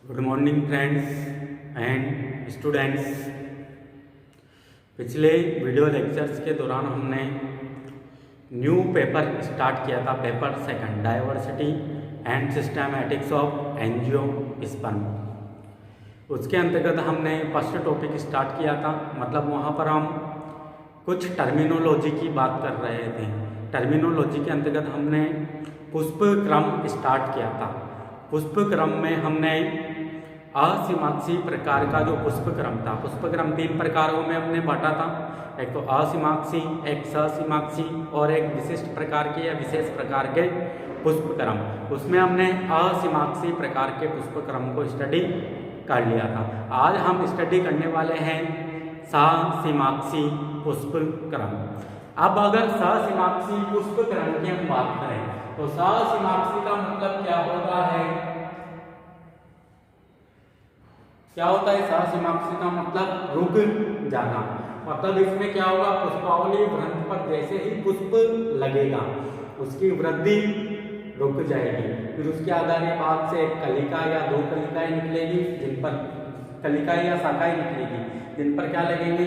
Good morning friends and students. पिछले video lectures के दौरान हमने न्यू पेपर स्टार्ट किया था, paper second, diversity and systematics of angiosperm. उसके अंतर्गत हमने फर्स्ट टॉपिक स्टार्ट किया था, मतलब वहाँ पर हम कुछ टर्मिनोलॉजी की बात कर रहे थे। टर्मिनोलॉजी के अंतर्गत हमने पुष्प क्रम स्टार्ट किया था। पुष्प क्रम में हमने असीमाक्षी प्रकार का जो पुष्प क्रम था, पुष्प क्रम 3 प्रकारों में हमने बांटा था। एक तो असीमाक्षी, एक ससीमाक्षी और एक विशिष्ट प्रकार के या विशेष प्रकार के पुष्प क्रम। उसमें हमने असीमाक्षी प्रकार के पुष्प क्रम को स्टडी कर लिया था। आज हम स्टडी करने वाले हैं ससीमाक्षी पुष्प क्रम। अब अगर ससीमाक्षी पुष्प क्रम की हम बात करें तो ससीमाक्षी का मतलब क्या होता है? क्या होता है ससीमाक्षी का मतलब? रुक जाना। मतलब इसमें क्या होगा, पुष्पावली ग्रंथ पर जैसे ही पुष्प लगेगा उसकी वृद्धि रुक जाएगी। फिर उसके आधार भाग से एक कलिका या 2 कलिकाएं निकलेगी, जिन पर कलिकाएं या शाखाएं निकलेगी, जिन पर क्या लगेंगे,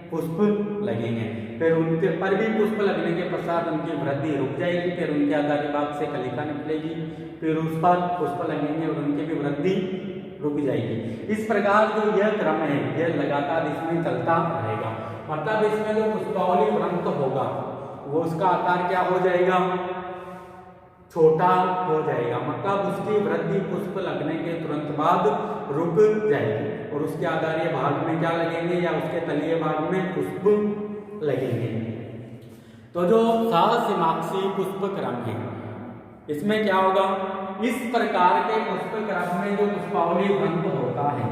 पुष्प लगेंगे। फिर उनके पर भी पुष्प लगने के पश्चात उनकी वृद्धि रुक जाएगी। फिर उनके आधार भाग से कलिका निकलेगी, फिर उस पर पुष्प लगेंगे और उनकी भी वृद्धि रुक जाएगी। इस प्रकार जो यह क्रम है यह लगातार इसमें चलता रहेगा। मतलब इसमें जो पुष्पावली ग्रंथ होगा वो उसका आकार क्या हो जाएगा, छोटा हो जाएगा। मतलब उसकी वृद्धि पुष्प लगने के तुरंत बाद रुक जाएगी और उसके आधारीय भाग में क्या लगेंगे या उसके तलीय भाग में पुष्प लगेंगे। तो जो ससीमाक्षी पुष्प क्रम है इसमें क्या होगा, इस प्रकार के पुष्प क्रम में जो पुष्पावली ग्रंथ होता है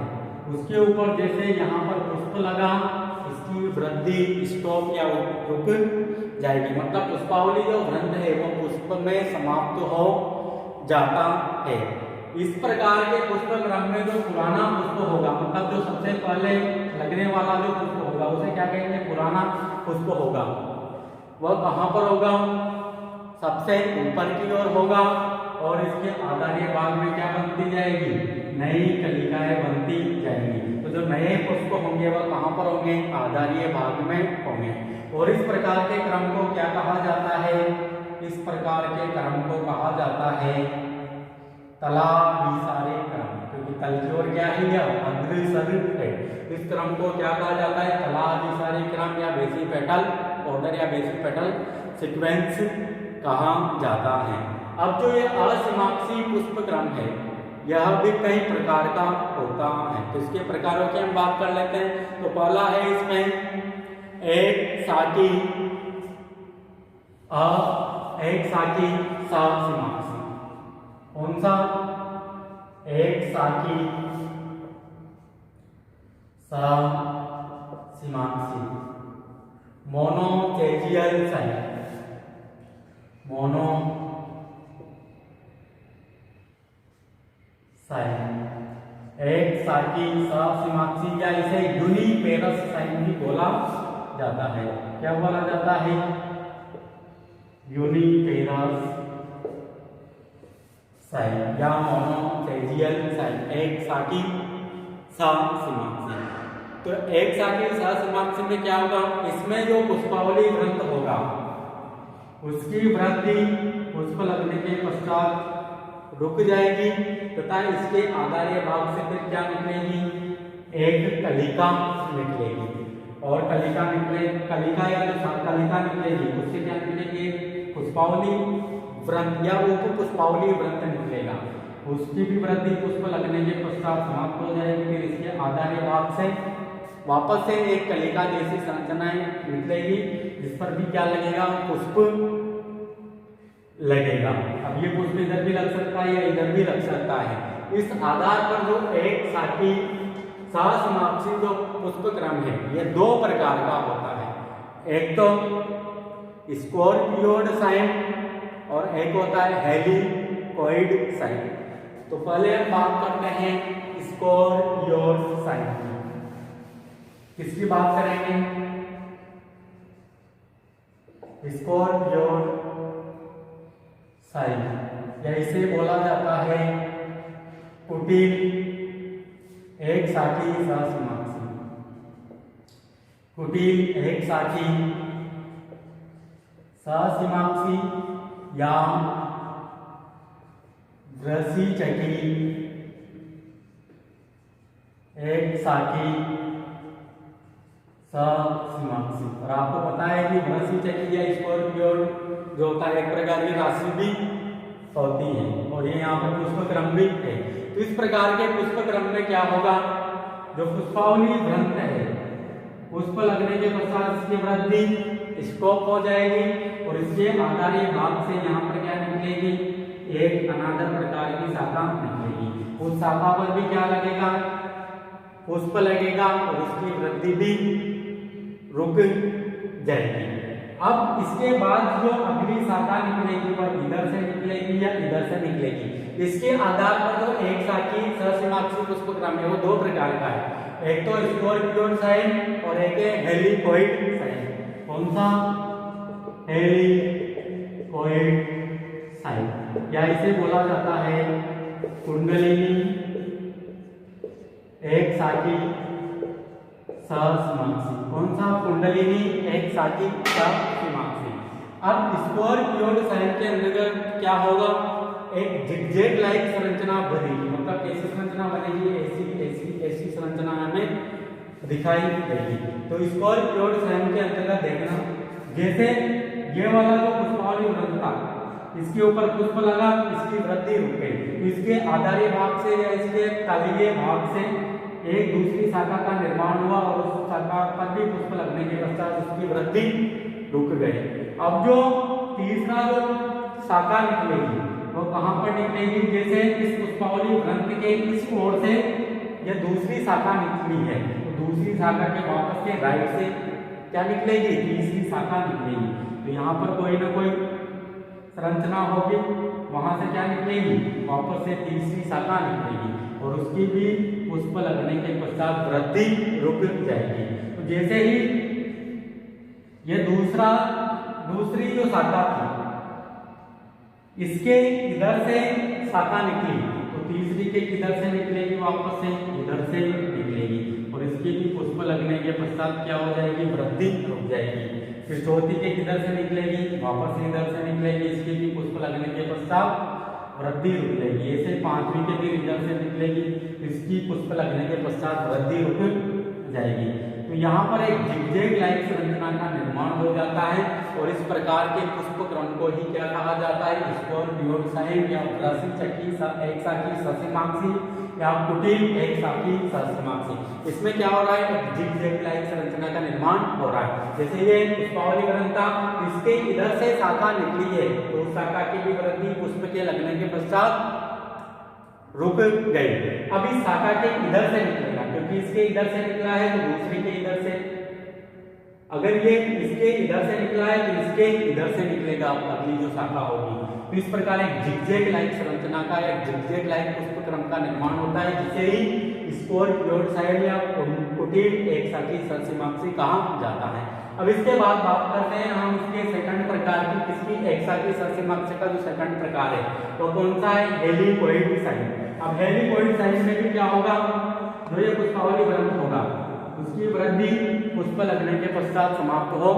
उसके ऊपर जैसे यहाँ पर पुष्प लगा, इसकी वृद्धि स्टॉप या रुक जाएगी। मतलब पुष्पावली जो ग्रंथ है वो पुष्प में समाप्त हो जाता है। इस प्रकार के पुष्प क्रम में जो पुराना पुष्प होगा, मतलब जो सबसे पहले लगने वाला जो पुष्प होगा उसे क्या कहेंगे, पुराना पुष्प होगा। वह कहाँ पर होगा, सबसे ऊपर की ओर होगा और इसके आधारीय भाग में क्या बनती जाएगी, नई कलिकाएं बनती जाएंगी। तो जो नए पुष्प होंगे वह कहाँ पर होंगे, आधारीय भाग में होंगे। और इस प्रकार के क्रम को क्या कहा जाता है, इस प्रकार के क्रम को कहा जाता है तलाभिसारी क्रम, क्योंकि तल की ओर क्या है, यह अग्रसर है। इस क्रम को क्या कहा जाता है, तलाभिसारी क्रम या बेसिपेटल ऑर्डर या बेसिपेटल सीक्वेंस कहा जाता है। अब जो ये असीमाक्षी पुष्प क्रम है यह भी कई प्रकार का होता है। तो इसके प्रकारों की हम बात कर लेते हैं। तो पहला है इसमें एक शाखी ससीमाक्षी। कौन सा? एक शाखी ससीमाक्षी मोनोचेजियल साइट, मोनो एक शाखी ससीमाक्षी या इसे यूनिपेरस साइन भी बोला जाता है। क्या बोला जाता है, यूनिपेरस साइन या मोनोचेजियल साइन, एक शाखी ससीमाक्षी। तो एक शाखी ससीमाक्षी में क्या होगा, इसमें जो पुष्पावली ग्रंथ होगा उसकी वृद्धि पुष्प लगने के पश्चात रुक जाएगी तथा इसके आधारीय भाग से फिर क्या निकलेगी, एक कलिका निकलेगी। और कलिका या जो कलिका निकलेगी उससे क्या निकलेगी, पुष्पावली व्रंत या उप पुष्पावली व्रंत निकलेगा। उसकी भी वृद्धि पुष्प लगने के पश्चात समाप्त हो जाएगी। फिर इसके आधारीय भाग से वापस से एक कलिका जैसी संरचनाएं निकलेगी, जिस पर भी क्या लगेगा, पुष्प लगेगा। अब ये पुष्प इधर भी लग सकता है या इधर भी लग सकता है। इस आधार पर जो एक शाखी ससीमाक्षी जो पुष्प क्रम है ये 2 प्रकार का होता है। एक तो स्कॉर्पियोइड साइन और एक होता है हेलिकोइड साइन। तो पहले हम बात करते हैं स्कॉर्पियोइड साइन। किसकी बात करेंगे, स्कॉर्पियोइड साइन, या इसे बोला जाता है कुटिल एक शाखी सहस्माक्षी, कुटिल एक शाखी सहस्माक्षी या वृषिचकी एक शाखी सहस्माक्षी। और आपको पता है कि वृषिचकी या स्कॉर्पियोन जो होता है एक प्रकार की राशि भी होती है, और ये यहाँ पर पुष्प क्रम भी है। तो इस प्रकार के पुष्प क्रम में क्या होगा, जो पुष्पावली वृंत है, पुष्प लगने के पश्चात इसकी वृद्धि स्टॉप हो जाएगी और इसके आधारीय भाग से यहाँ पर क्या निकलेगी, एक अनादर प्रकार की शाखा निकलेगी। उस शाखा पर भी क्या लगेगा, पुष्प लगेगा और इसकी वृद्धि भी रुक जाएगी। अब इसके बाद जो अगली शाखा निकलेगी वह इधर से निकलेगी या इधर से निकलेगी। इसके आधार पर जो एक शाखी सहस्माक्षी पुष्प क्रम है वो दो प्रकार का है, एक तो स्कॉर्पियोन साइन और एक है हेलिकोइड साइन। कौन सा, हेलिकोइड साइन, या इसे बोला जाता है कुंडलिनी एक शाखी सहस्माक्षी। कौन सा, कुंडलिनी एक शाखी सहस्माक्षी। अब स्कॉर्पियोन साइन के अंतर्गत क्या होगा, एक जिगजैग लाइक संरचना बनेगी, मतलब कैसी संरचना बनेगी, ऐसी संरचना हमें दिखाई देगी। तो स्कॉर्पियोन साइन के अंतर्गत देखना, जैसे ये वाला जो पुष्पावली वृंत था, इसके ऊपर पुष्प लगा, इसकी वृद्धि रुक गई, तो इसके आधारीय भाग से या इसके तलीय भाग से एक दूसरी शाखा का निर्माण हुआ और उस शाखा पर भी पुष्प लगने के पश्चात उसकी वृद्धि रुक गई। अब जो तीसरा जो शाखा निकलेगी वो कहाँ पर निकलेगी, जैसे इस पुष्पावली वृंत के इस ओर से यह दूसरी शाखा निकली है, तो दूसरी शाखा के वापस के राइट से क्या निकलेगी, तीसरी शाखा निकलेगी। तो यहाँ पर कोई ना कोई संरचना होगी, वहां से क्या निकलेगी, वापस से तीसरी शाखा निकलेगी और उसकी भी पुष्प लगने के पश्चात वृद्धि रुक जाएगी। तो जैसे ही ये दूसरी जो शाखा थी इसके इधर से शाखा निकली, तो तीसरी के किधर से निकलेगी, वापस से इधर से निकलेगी और इसकी भी पुष्प लगने के पश्चात क्या हो जाएगी, वृद्धि रुक जाएगी। फिर चौथी के किधर से निकलेगी, वापस से इधर से निकलेगी, इसकी भी पुष्प लगने के पश्चात वृद्धि रुक जाएगी। ऐसे पांचवी के भी इधर से निकलेगी, इसकी पुष्प लगने के पश्चात वृद्धि रुक जाएगी। तो यहाँ पर एक जिगजैग लाइक संरचना का निर्माण हो जाता है और इस प्रकार के पुष्प क्रम को ही क्या कहा जाता है, स्कॉर्पियोन साइन या वृषिचकी एक शाखी सहस्माक्षी या कुटिल एक शाखी सहस्माक्षी। इसमें क्या हो रहा है, जिगजैग लाइक संरचना का निर्माण हो रहा है। जैसे ये पुष्पावली वृंत था, इसके इधर से शाखा निकली है तो उस शाखा की भी वृद्धि पुष्प के लगने के पश्चात रुक गई। अब इस शाखा के इधर से निकलेगा, क्योंकि इसके इधर से निकला है तो दूसरी के इधर से, अगर ये इसके इधर से निकला है तो इसके इधर से निकलेगा अगली जो शाखा होगी। तो इस प्रकार एक जिगजैग लाइक संरचना का या जिगजैग लाइक पुष्प क्रम का निर्माण होता है, जिसे ही स्कॉर्पियोन साइन या कुटिल एक शाखी सहस्माक्षी कहा जाता है। अब इसके बाद बात करते हैं हम इसके सेकंड प्रकार की, किसकी, एक शाखी सहस्माक्षी का जो सेकंड प्रकार है तो कौन सा है, हेलिकोइड साइन। अब हेलिकोइड साइन में भी क्या होगा, जो ये पुष्पावली वृंत होगा उसकी वृद्धि पुष्प लगने के पश्चात समाप्त हो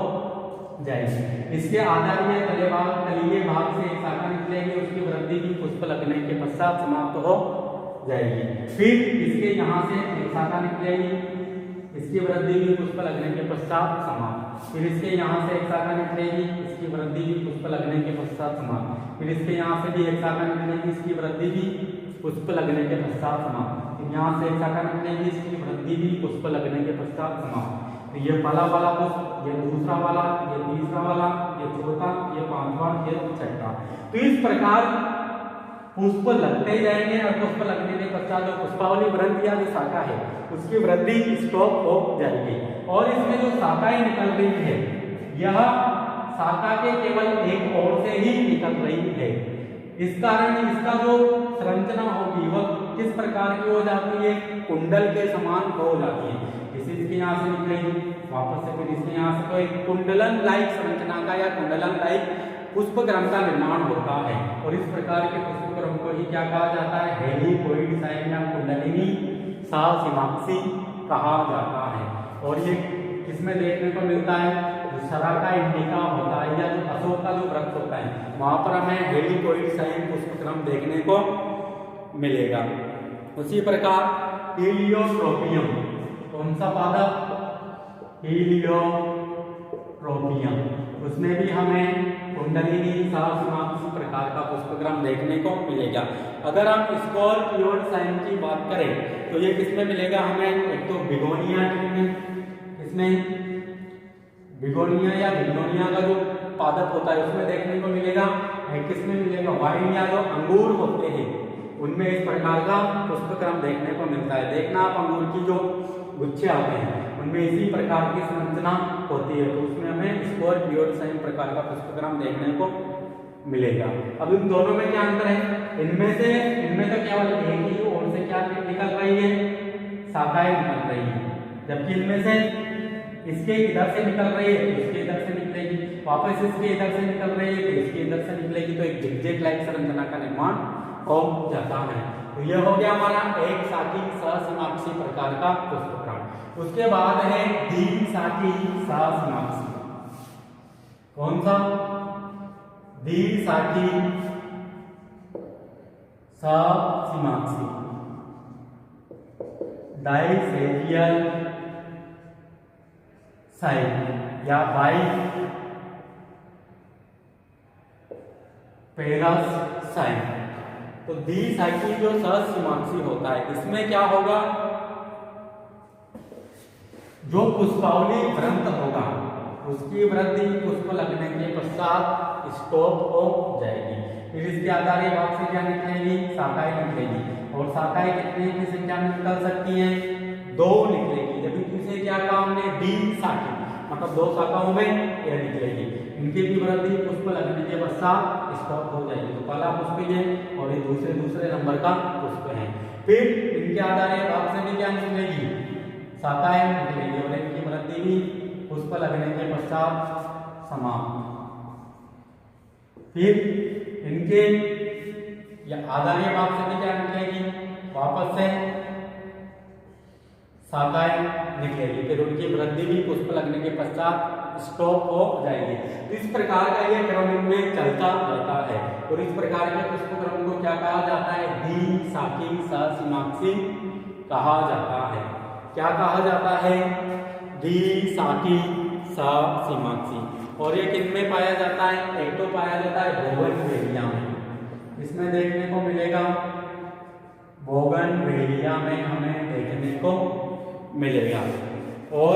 जाएगी। इसके आधार में तलीय भाग से एक शाखा निकलेगी, उसकी वृद्धि भी पुष्प लगने के पश्चात समाप्त हो जाएगी। फिर इसके यहाँ से एक शाखा निकलेगी, इसकी वृद्धि भी पुष्प लगने के पश्चात समाप्त। फिर इसके यहाँ से एक शाखा निकलेगी, इसकी वृद्धि भी पुष्प लगने के पश्चात समाप्त। फिर इसके यहाँ से भी एक शाखा निकलेगी, इसकी वृद्धि भी पुष्प लगने के पश्चात समाप्त। फिर यहाँ से एक शाखा निकलेगी, इसकी वृद्धि भी पुष्प लगने के पश्चात समाप्त। तो ये पहला वाला पुष्प, ये दूसरा वाला, ये तीसरा वाला, ये चौथा, ये पांचवा, ये छठा। तो इस प्रकार पुष्प लगते जाएंगे और पुष्प लगने के पश्चात जो पुष्पावली वृंत या जो शाखा है उसकी वृद्धि स्टॉप हो जाएगी। और इसमें जो शाखाएं निकल रही है यह शाखा के केवल एक ओर से ही निकल रही है। इस कारण इसका जो संरचना होगी वह किस प्रकार की हो जाती है, कुंडल के समान हो जाती है। इसके यहाँ से निकलेगी, वापस से फिर इसके यहाँ से, तो एक कुंडलन लाइक संरचना का या कुंडलन लाइक पुष्प क्रम का निर्माण होता है। और इस प्रकार के पुष्प क्रम को ही क्या कहा जाता है, हेलिकोइड साइन या कुंडलिनी सहसिमाक्षी कहा जाता है। और ये किसमें देखने को मिलता है? जो सराका इंडिका होता है या जो अशोक का जो वृक्ष होता है वहां पर हमें हेलिकोइड साइन पुष्पक्रम देखने को मिलेगा। उसी प्रकार हीलियोट्रोपियम, कौन सा पादप? हीलियोट्रोपियम, उसमें भी हमें कुंडलिनी सहसिमाक्षी प्रकार का पुष्पक्रम देखने को मिलेगा। अगर हम स्कॉर्पियोन साइन की बात करें तो ये किसमें मिलेगा हमें? एक तो बिगोनिया ट्री में, इसमें बिगोनिया या बिगोनिया का जो पादप होता है उसमें देखने को मिलेगा। किसमें मिलेगा? वाइन या जो अंगूर होते हैं उनमें इस प्रकार का पुष्पक्रम देखने को मिलता है। देखना आप अंगूर की जो गुच्छे आते हैं उनमें इसी प्रकार की संरचना होती है, तो उसमें हमें स्कॉर्पियोन साइन प्रकार का पुष्पक्रम देखने को मिलेगा। अब इन दोनों में क्या अंतर है? इनमें तो केवल एक ही ओर से क्या निकल रही है? शाखाएं निकल रही है, जबकि इनमें से इसके इधर से निकल रही है तो इसके इधर से निकलेगी, वापस इसके इधर से निकल रही है तो इसके इधर से निकलेगी, तो एक जिगजैग लाइक संरचना का निर्माण हो जाता है। तो यह हो गया हमारा एक शाखी सहसिमाक्षी प्रकार का पुष्पक्रम। उसके बाद है द्विशाखी सहसिमाक्षी। कौन सा? द्विशाखी सहसिमाक्षी, डाइसेजियल साइन या बाई पेरस साइन। तो द्विशाखी जो सहसिमाक्षी होता है इसमें क्या होगा? जो पुष्पावली वृंत होगा उसकी वृद्धि पुष्प लगने के पश्चात स्टॉप हो जाएगी। फिर इसके आधार भाग से क्या निकलेगी? शाखाएं निकलेगी, और शाखाएं कितने की संख्या में निकल सकती हैं? 2 निकलेगी। जब इसे क्या कहा हमने? द्विशाखी, मतलब 2 शाखाओं में यह निकलेगी। इनकी भी वृद्धि पुष्प लगने के पश्चात स्टॉप हो जाएगी। तो पहला पुष्प ये और ये दूसरे नंबर का पुष्प है। फिर इनके आधार भाग से भी क्या निकलेगी? शाखाएं निकलेगी, और इनकी वृद्धि भी पुष्प लगने के पश्चात समाप्त। फिर इनके आधारीय भाग से भी क्या निकलेगी? वापस से शाखाएं निकलेगी, फिर उनकी वृद्धि भी पुष्प लगने के पश्चात स्टॉप हो जाएगी। इस प्रकार का यह क्रम इनमें चलता रहता है, और इस प्रकार के पुष्पक्रम को क्या कहा जाता है? द्विशाखी सहसिमाक्षी कहा जाता है। क्या कहा जाता है? द्विशाखी सहसिमाक्षी। और ये किनमें पाया जाता है? एक तो पाया जाता है बोगनवेलिया में, इसमें देखने को मिलेगा। बोगनवेलिया में हमें देखने को मिलेगा। और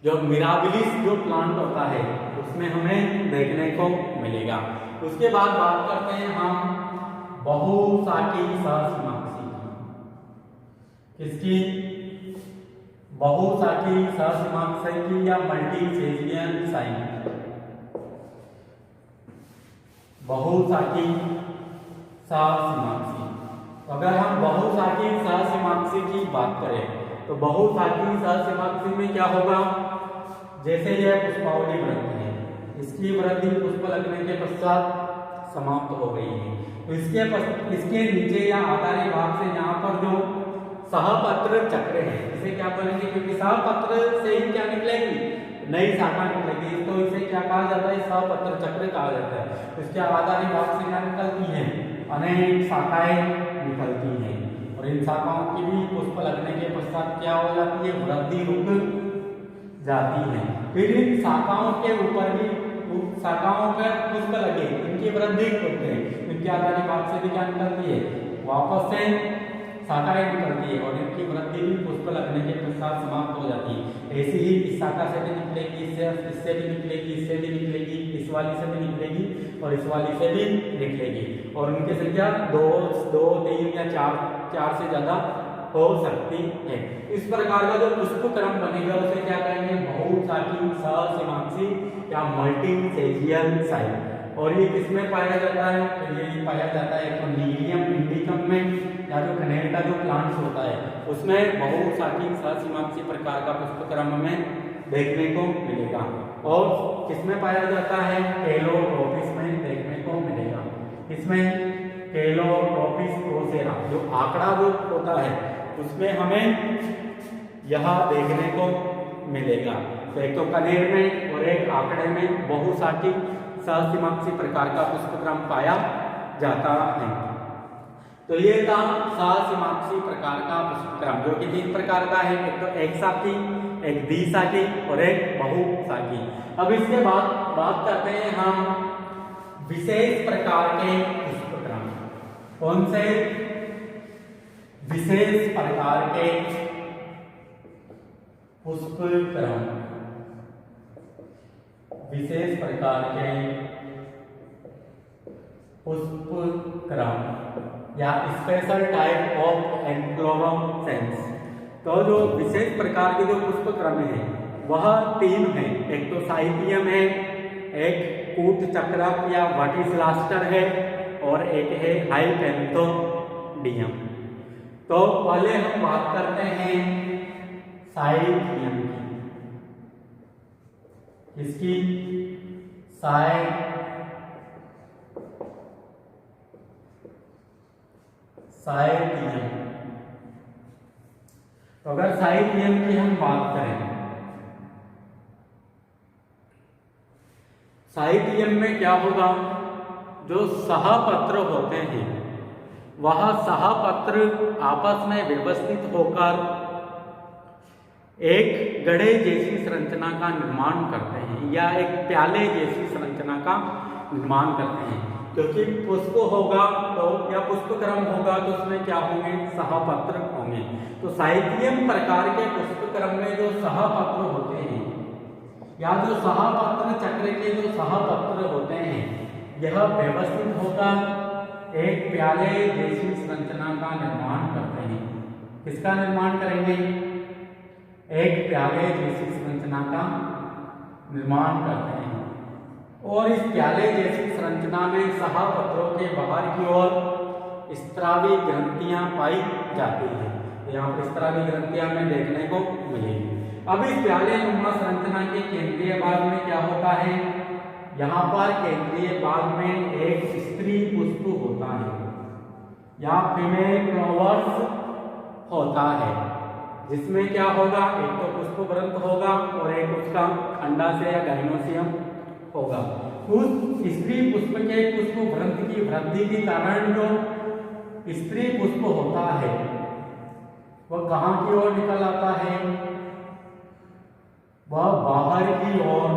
जो मिराबिलिस जो प्लांट होता है उसमें हमें देखने को मिलेगा। उसके बाद बात करते हैं हम बहुशाखी सहसिमाक्षी। किसकी? बहुशाखी सहसिमाक्षी की या मल्टीसेजियन साइन। बहुशाखी सहसिमाक्षी, अगर हम बहुशाखी सहसिमाक्षी की बात करें तो बहुशाखी सहसिमाक्षी में क्या होगा? जैसे यह पुष्पावली वृंत है, इसकी वृद्धि पुष्प लगने के पश्चात समाप्त हो गई है, तो इसके नीचे या आधारी भाग से यहाँ पर जो सहपत्र चक्र है, इसे क्या बोलेंगे? क्योंकि सहपत्र से ही क्या निकलेगी? नई शाखा निकलेगी, तो इसे क्या कहा जाता है? सहपत्र चक्र कहा जाता है। इसके आधारी भाग से क्या निकलती है? अनेक शाखाएं निकलती हैं, और इन शाखाओं की भी पुष्प लगने के पश्चात क्या हो जाती है? वृद्धि रुक जाती है। फिर इन शाखाओं के ऊपर भी शाखाओं पर पुष्प लगे, इनकी वृद्धि होती है, इनके आधारी भाग से भी क्या निकलती है? वापस से शाखाएं निकलती है, और इनकी वृद्धि भी पुष्प लगने के पश्चात समाप्त हो जाती है। ऐसी ही इस शाखा से भी निकलेगी, इससे भी निकलेगी, इससे भी निकलेगी, इस वाली से भी निकलेगी, और इस वाली से भी निकलेगी, और उनकी संख्या 2, 3 या 4 से ज्यादा हो सकती है। इस प्रकार का जो पुष्पक्रम बनेगा उसे क्या कहेंगे? बहुशाखी सहसिमाक्षी या मल्टीसेजियन साइन। और ये किसमें पाया जाता है? तो ये पाया जाता है तो नीलियम इंडिकम में, या जो कनेर का जो प्लांट्स होता है उसमें बहुशाखी सहसिमाक्षी प्रकार का पुष्पक्रम में देखने को मिलेगा। और किसमें पाया जाता है? कैलोट्रोपिस में देखने को मिलेगा। इसमें कैलोट्रोपिस ऑप्सेरा, जो आंकड़ा रूप होता है उसमें हमें यह देखने को मिलेगा। तो एक तो कनेर में और एक आंकड़े में बहुशाखी सहस्तिमाक्षी प्रकार का पुष्पक्रम पाया जाता है। तो ये था सहस्तिमाक्षी प्रकार का पुष्पक्रम, जो कि 3 प्रकार का है, एक तो एक शाखी, एक द्विशाखी और एक बहुशाखी। अब इसके बाद बात करते हैं हम विशेष प्रकार के पुष्पक्रम। कौन से विशेष प्रकार के पुष्पक्रम? विशेष प्रकार के पुष्पक्रम या स्पेशल टाइप ऑफ इन्फ्लोरेसेंस। तो जो विशेष प्रकार के जो पुष्पक्रम है वह 3 है, एक तो साइथियम है, एक कूट चक्रक या वर्टिसिलास्टर है और एक है हाइपेंथोडियम। तो पहले हम बात करते हैं साइथियम की। इसकी साइथियम। तो अगर साइथियम की हम बात करें, साइथियम में क्या होगा, जो सहपत्र होते हैं वह सहपत्र आपस में व्यवस्थित होकर एक गड्ढे जैसी संरचना का निर्माण करते हैं या एक प्याले जैसी संरचना का निर्माण करते हैं। क्योंकि पुष्प होगा तो या पुष्पक्रम होगा तो उसमें क्या होंगे, सहपत्र होंगे। तो साइथियम प्रकार के पुष्पक्रम में जो सहपत्र होते हैं या जो सहपत्र चक्र के जो सहपत्र होते हैं यह व्यवस्थित होकर एक प्याले जैसी संरचना का निर्माण करते हैं। किसका निर्माण करेंगे? एक प्याले जैसी संरचना का निर्माण करते हैं। और इस प्याले जैसी संरचना में सहपत्रों के बाहर की ओर स्त्रावी ग्रंथियां पाई जाती है। यहाँ पर स्त्रावी ग्रंथियां में देखने को मिलेगी। अब इस प्याले नुमा संरचना के केंद्रीय भाग में क्या होता है, यहाँ पर केंद्रीय भाग में एक स्त्री पुष्प होता है या फीमेल फ्लावर्स होता है, जिसमें क्या होगा, एक तो पुष्प ग्रंथ होगा और एक उसका अंडाशय या गाइनोसियम होगा। उस स्त्री पुष्प के पुष्प ग्रंथ की वृद्धि के कारण जो स्त्री पुष्प होता है वह कहाँ की ओर निकल आता है, वह बाहर की ओर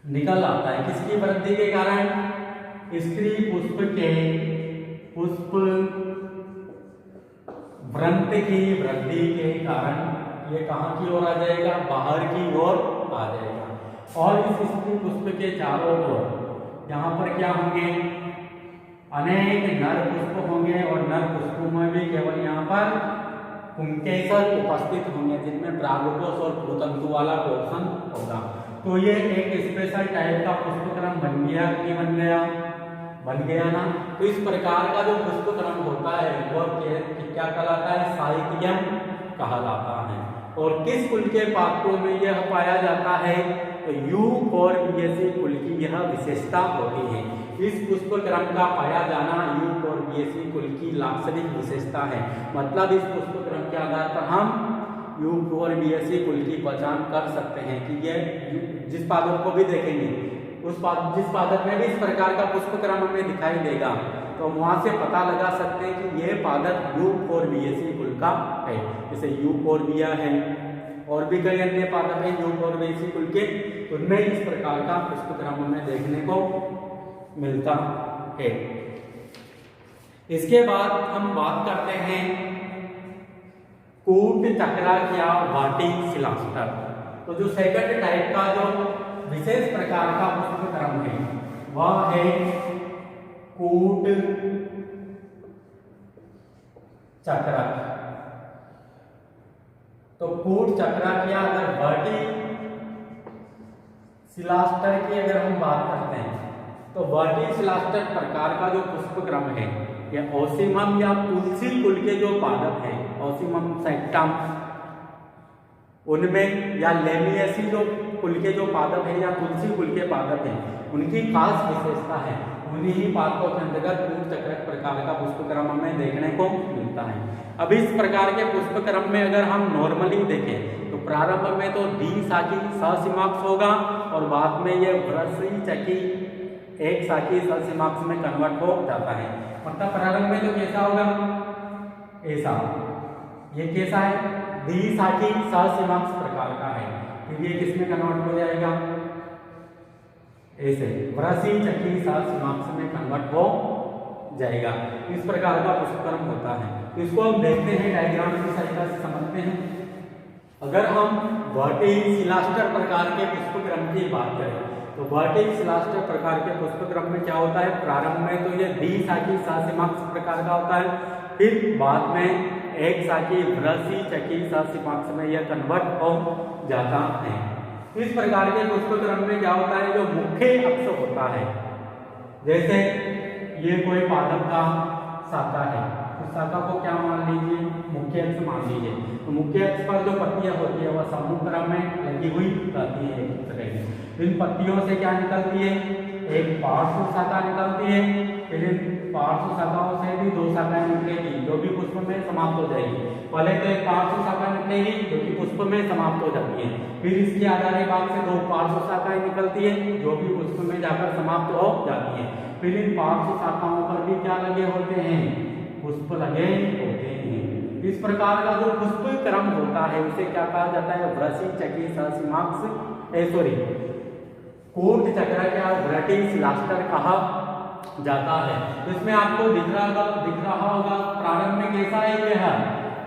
निकल आता है। किसकी वृद्धि के कारण? स्त्री पुष्प के पुष्प व्रंत की वृद्धि के कारण ये कहाँ की ओर आ जाएगा, बाहर की ओर आ जाएगा। और इस स्त्री पुष्प के चारों ओर यहाँ पर क्या होंगे, अनेक नर पुष्प होंगे और नर पुष्पों में भी केवल यहाँ पर पुंकेसर उपस्थित होंगे, जिनमें परागकोश और भूतंतु वाला पोषण होगा। तो ये एक स्पेशल टाइप का पुष्पक्रम बन गया कि बन गया ना। तो इस प्रकार का जो पुष्पक्रम होता है वह क्या कहलाता है, साइथियम कहलाता है। और किस कुल के पात्रों में यह पाया जाता है, तो यूफोर्बिएसी कुल की यह विशेषता होती है। इस पुष्पक्रम का पाया जाना यूफोर्बिएसी कुल की लाक्षणिक विशेषता है। मतलब इस पुष्पक्रम के आधार पर हम यूफोर्बिएसी कुल की पहचान कर सकते हैं कि यह जिस पादप को भी देखेंगे जिस पादप में भी इस प्रकार का पुष्पक्रम हमें दिखाई देगा तो वहां से पता लगा सकते हैं कि यह पादप यूफोर्बिएसी कुल का है। जैसे यूफोर्बिया है और भी कई अन्य पादप हैं यूफोर्बिएसी कुल के, उनमें इस प्रकार का पुष्पक्रम हमें देखने को मिलता है। इसके बाद हम बात करते हैं कूट चक्रक या वर्टिसिलास्टर। तो जो सेकंड टाइप का जो विशेष प्रकार का पुष्पक्रम है वह है कूट चक्रक। तो कूट चक्रक या अगर वर्टिसिलास्टर की अगर हम बात करते हैं तो वर्टिसिलास्टर प्रकार का जो पुष्पक्रम है यह ओसीमम या तुलसी कुल के जो पादप हैं, ओसीमम सेक्टम, उनमें या लेमिएसी जो कुल के जो पादप हैं या तुलसी कुल के पादप हैं, उनकी खास विशेषता है उन्हीं ही पादपों के अंतर्गत कूट चक्रक प्रकार का पुष्प क्रम हमें देखने को मिलता है। अब इस प्रकार के पुष्प क्रम में अगर हम नॉर्मली देखें तो प्रारंभ में तो द्विशाखी ससीमाक्ष होगा और बाद में ये वृश्चिकी एक शाखी ससीमाक्ष में कन्वर्ट हो जाता है। मतलब प्रारंभ में तो कैसा होगा, ऐसा, ये कैसा है, द्विशाखी ससीमाक्ष प्रकार का है, फिर ये किसमें कन्वर्ट हो जाएगा, ऐसे वृश्चिकी ससीमाक्ष में कन्वर्ट हो जाएगा। इस प्रकार का पुष्पक्रम होता है। इसको हम देखते हैं, डायग्राम की सहायता से समझते हैं। अगर हम वर्टिसिलास्टर प्रकार के पुष्पक्रम की बात करें तो वर्टिसिलास्टर प्रकार के पुष्पक्रम में क्या होता है, प्रारंभ में तो ये द्विशाखी ससीमाक्ष प्रकार का होता है, फिर बाद में एक शाखी वृश्चिकी ससीमाक्ष में यह कन्वर्ट हो जाता है। इस प्रकार के पुष्पक्रम में क्या होता है, जो मुख्य अक्ष होता है, जैसे ये कोई पादप का शाखा है, उस शाखा को क्या मान लीजिए, मुख्य अक्ष मान लीजिए। तो मुख्य अक्ष पर जो पत्तियां होती है वह समूह क्रम में लगी हुई रहती है एक दूसरे में। इन पत्तियों से क्या निकलती है, एक पार्श्व शाखा निकलती है, फिर इन पार्श्व शाखाओं से भी दो शाखाएं निकलेगी जो भी पुष्प में समाप्त हो जाएगी। पहले तो एक पार्श्व शाखा निकलेगी जो कि पुष्प में समाप्त हो जाती है, फिर इसके आधारी भाग से दो पार्श्व शाखाएं निकलती है जो भी पुष्प में जाकर समाप्त हो जाती है। फिर इन पार्श्व शाखाओं पर भी क्या लगे होते हैं, पुष्प लगे होते हैं। इस प्रकार का जो पुष्प क्रम होता है उसे क्या कहा जाता है, वृश्चिकी ससीमाक्ष, कूट चक्र क्या वर्टिसिलास्टर कहा जाता है। इसमें आपको दिख रहा होगा प्रारंभ में कैसा है, यह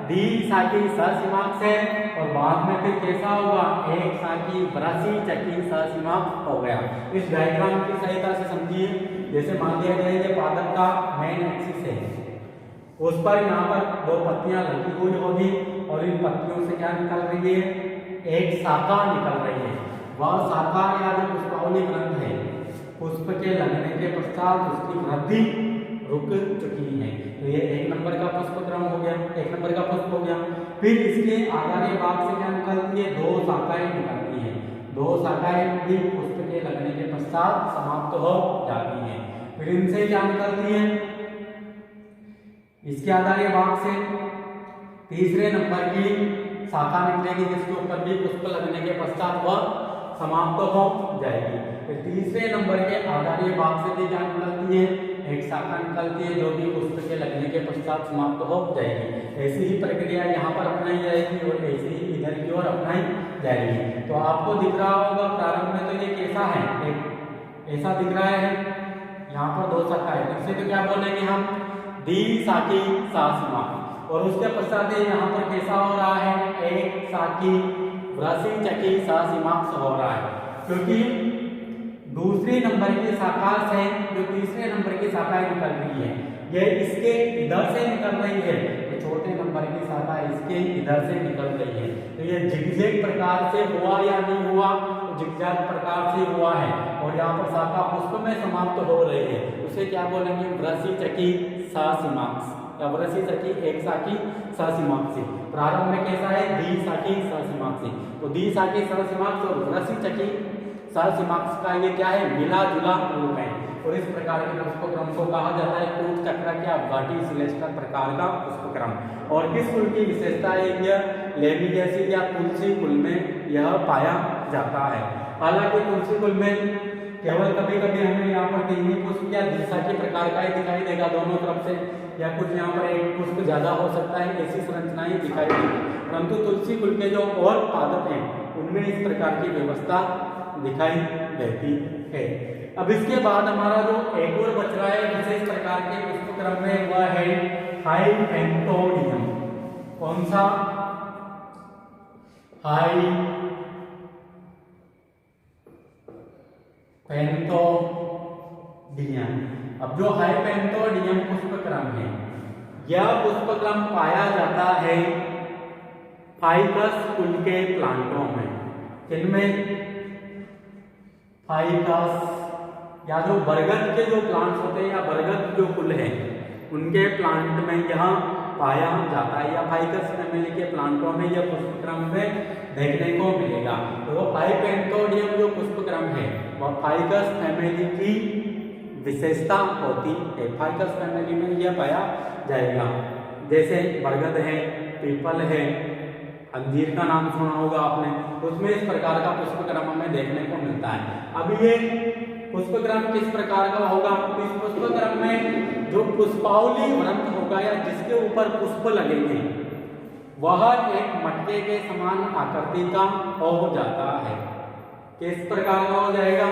द्विशाखी ससीमाक्ष है और बाद में फिर कैसा होगा, एक शाखी वृश्चिकी ससीमाक्ष हो गया। इस डायग्राम की सहायता से समझिए, जैसे मान लिया जाए ये पादप का मेन एक्सिस है, उस पर यहाँ पर दो पत्तियां लगी हुई होगी और इन पत्तियों से क्या निकल रही है, एक शाखा निकल रही है। वह शाखा या जो पुष्पावली ग्रंथ है, पुष्प के लगने के पश्चात उसकी वृद्धि रुक चुकी है। तो ये एक नंबर का पुष्पक्रम हो गया, एक नंबर का पुष्प हो गया। फिर इसके आधारी भाग से क्या निकलती है, दो शाखाएं निकलती है। दो शाखाएं भी पुष्प के लगने के पश्चात समाप्त हो जाती है। फिर इनसे क्या निकलती है, इसके आधारी भाग से तीसरे नंबर की शाखा निकलेगी जिसके ऊपर भी पुष्प लगने के पश्चात वह समाप्त हो जाएगी। फिर तीसरे नंबर के आधारी भाग से भी क्या निकलती है, एक शाखा निकलती है जो भी पुष्प के लगने के पश्चात समाप्त हो जाएगी। ऐसी ही प्रक्रिया यहाँ पर अपनाई जाएगी और ऐसी ही इधर की ओर अपनाई जाएगी। तो आपको दिख रहा होगा प्रारंभ में तो ये कैसा है, एक ऐसा दिख रहा है, यहाँ पर दो शाखा है, इससे तो क्या बोलेंगे हम, द्विशाखी ससीमाक्ष। और उसके पश्चात यहाँ पर कैसा हो रहा है, एक शाखी वृश्चिकी ससीमाक्ष हो रहा है, क्योंकि दूसरी नंबर की शाखा से जो तीसरे नंबर की शाखा निकल रही है ये इसके इधर से निकल रही है, तो चौथे नंबर की शाखा इसके इधर से निकल रही है। तो ये जिगजैग प्रकार से हुआ या नहीं हुआ, तो जिगजैग प्रकार से हुआ है और यहाँ पर शाखा पुष्प में समाप्त हो रही है, उसे क्या बोलेंगे, वृश्चिकी ससीमाक्ष या वृश्चिकी एक शाखी ससीमाक्ष। प्रारंभ में कैसा है, द्विशाखी ससीमाक्ष। तो द्विशाखी ससीमाक्ष और वृश्चिकी ससीमाक्ष का ये क्या है, मिला जुला रूप है। और इस प्रकार के पुष्पक्रम को कहा जाता है कूट चक्र या वर्टिसिलास्टर प्रकार का पुष्पक्रम। और किस कुल की विशेषता है, यह लेमियेसी या तुलसी कुल में यह पाया जाता है। हालांकि तुलसी कुल में केवल कभी कभी हमें यहाँ पर तीन ही पुष्प या द्विशाखी प्रकार का ही दिखाई देगा दोनों तरफ से, या कुछ यहाँ पर एक पुष्प ज्यादा हो सकता है, ऐसी संरचनाएं दिखाई देगी। परंतु तुलसी कुल के जो और पादप हैं उनमें इस प्रकार की व्यवस्था दिखाई देती है। अब इसके बाद हमारा जो एक और बच रहा है विशेष प्रकार के पुष्पक्रम में, वह है हाइपेंथोडियम। कौन सा, हाइपेंथोडियम। अब जो हाइपेंथोडियम पुष्पक्रम है, यह पुष्पक्रम पाया जाता है फाइकस कुल के प्लांटों में। इनमें फाइकस या जो बरगद के जो प्लांट्स होते हैं या बरगद जो कुल है उनके प्लांट में यह पाया जाता है, या फाइकस फैमिली के प्लांटों में यह पुष्पक्रम में देखने को मिलेगा। तो हाइपेंथोडियम जो पुष्पक्रम है वह फाइकस फैमिली की विशेषता होती है। फाइकस फैमिली में यह पाया जाएगा। जैसे बरगद है, पीपल है, अंजीर का नाम सुना होगा आपने, उसमें इस प्रकार का पुष्पक्रम हमें देखने को मिलता है। अब ये पुष्पक्रम किस प्रकार का होगा? इस पुष्पक्रम में जो पुष्पावली वृंत होगा या जिसके ऊपर पुष्प लगेंगे वह एक मटके के समान आकृति का हो जाता है। किस प्रकार का हो जाएगा?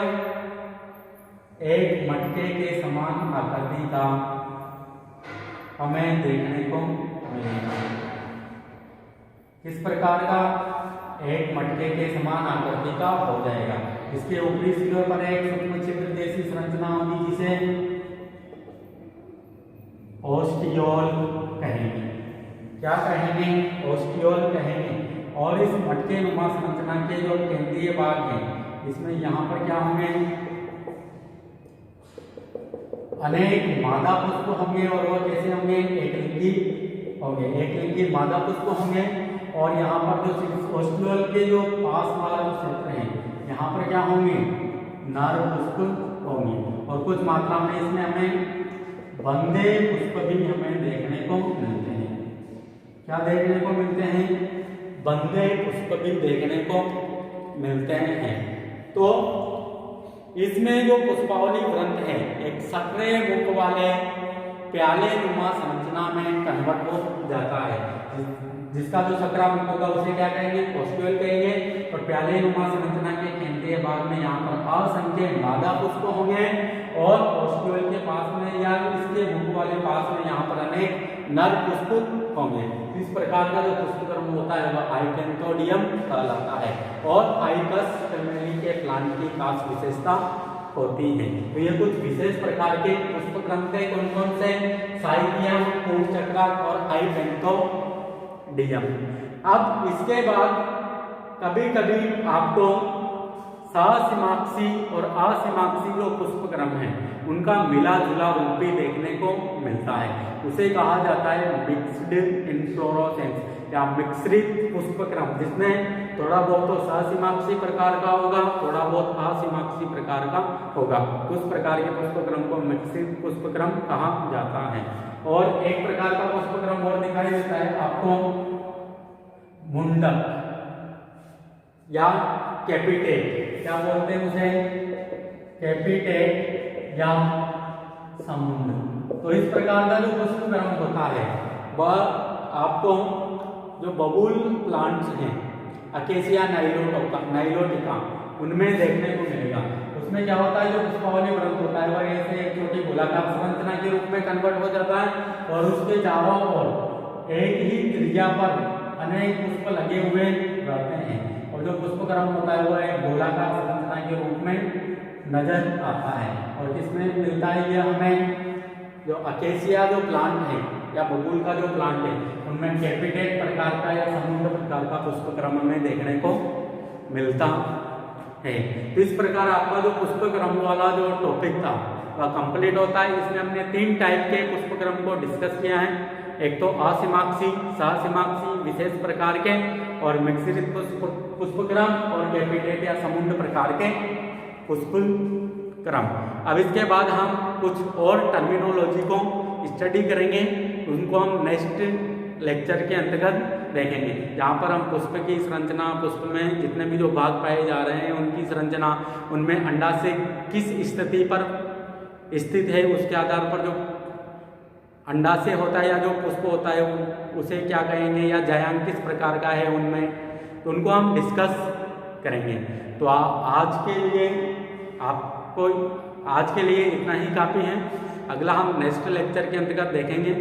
एक मटके के समान आकृति का हमें देखने को मिलेगा। किस प्रकार का? एक मटके के समान आकृति का हो जाएगा। इसके ऊपरी सिरे पर एक सूक्ष्म छिद्र जैसी संरचना होगी जिसे ओस्टियोल कहेंगे। क्या कहेंगे? ओस्टियोल कहेंगे। और इस मटके नुमा संरचना के जो केंद्रीय भाग हैं इसमें यहाँ पर क्या होंगे? अनेक मादा पुष्प होंगे और वह कैसे होंगे? एकलिंगी होंगे। एकलिंगी मादा पुष्प होंगे। और यहाँ पर जो ओस्टियोल के जो पास वाला जो क्षेत्र है यहाँ पर क्या होंगे? नर पुष्प होंगे। और कुछ मात्रा में इसमें हमें बंदे पुष्प भी हमें देखने को मिलते हैं। क्या देखने को मिलते हैं? बंदे पुष्प भी देखने को मिलते हैं। तो इसमें जो पुष्पावली वृंत है एक सक्रिय मुख वाले प्याले नुमा संरचना में कन्वर्ट हो जाता है। जिसका जो सकरा मुख होगा उसे क्या कहेंगे? ओस्टियोल कहेंगे। और प्याले नुमा संरचना के केंद्रीय भाग में यहाँ पर असंख्य मादा पुष्प होंगे और ओस्टियोल के पास में या इसके मुख वाले पास में यहाँ पर अनेक नर पुष्प होंगे। इस प्रकार का जो पुष्पक्रम होता है वह आइकेंथोडियम कहलाता है और फाइकस फैमिली के प्लांट की खास विशेषता होती है। तो ये कुछ विशेष प्रकार के पुष्पक्रम थे। कौन कौन से? साइकियम, फूलचक्र और आइकेंथोडियम। अब इसके बाद कभी कभी आपको ससिमाक्षी और असिमाक्षी जो पुष्पक्रम है उनका मिला जुला रूप भी देखने को मिलता है। उसे कहा जाता है मिक्स्ड इन्फ्लोरेसेंस या मिश्रित पुष्पक्रम, जिसमें थोड़ा बहुत तो ससिमाक्षी प्रकार का होगा, थोड़ा बहुत असिमाक्षी प्रकार का होगा। उस प्रकार के पुष्पक्रम को मिश्रित पुष्पक्रम कहा जाता है। और एक प्रकार का पुष्पक्रम और दिखाई देता है आपको, मुंडक या कैपिटेट। क्या बोलते हैं उसे? कैपिटेट या समुंड। तो इस प्रकार का जो पुष्पक्रम होता है वह आपको जो बबूल प्लांट्स हैं अकेसिया नाइलोटिका उनमें देखने को मिलेगा। उसमें क्या होता है? जो पुष्पावली वृंत होता है वह ऐसे एक छोटी गोलाकार संरचना के रूप में कन्वर्ट हो जाता है और उसके चारों ओर एक ही त्रिज्या पर अनेक पुष्प लगे हुए रहते हैं। और जो पुष्पक्रम होता है वह एक गोलाकार संरचना के रूप में नजर आता है। और किसमें मिलता है? यह हमें जो अकेसिया जो प्लांट है या बबूल का जो प्लांट है उनमें कैपिटेट प्रकार का या समुद्र प्रकार का पुष्पक्रम में देखने को मिलता है। तो इस प्रकार आपका जो पुष्पक्रम वाला जो टॉपिक था वह कंप्लीट होता है। इसमें हमने 3 टाइप के पुष्पक्रम को डिस्कस किया है। एक तो असिमाक्षी, सहसिमाक्षी विशेष प्रकार के और मिश्रित पुष्पक्रम और कैपिटेट या समुद्र प्रकार के पुष्पक्रम। अब इसके बाद हम कुछ और टर्मिनोलॉजी को स्टडी करेंगे, उनको हम नेक्स्ट लेक्चर के अंतर्गत देखेंगे, जहाँ पर हम पुष्प की संरचना, पुष्प में जितने भी जो भाग पाए जा रहे हैं उनकी संरचना, उनमें अंडाशय किस स्थिति पर स्थित है उसके आधार पर जो अंडाशय होता है या जो पुष्प होता है उसे क्या कहेंगे, या जायांग किस प्रकार का है उनमें, तो उनको हम डिस्कस करेंगे। तो आज के लिए इतना ही काफ़ी है। अगला हम नेक्स्ट लेक्चर के अंतर्गत देखेंगे।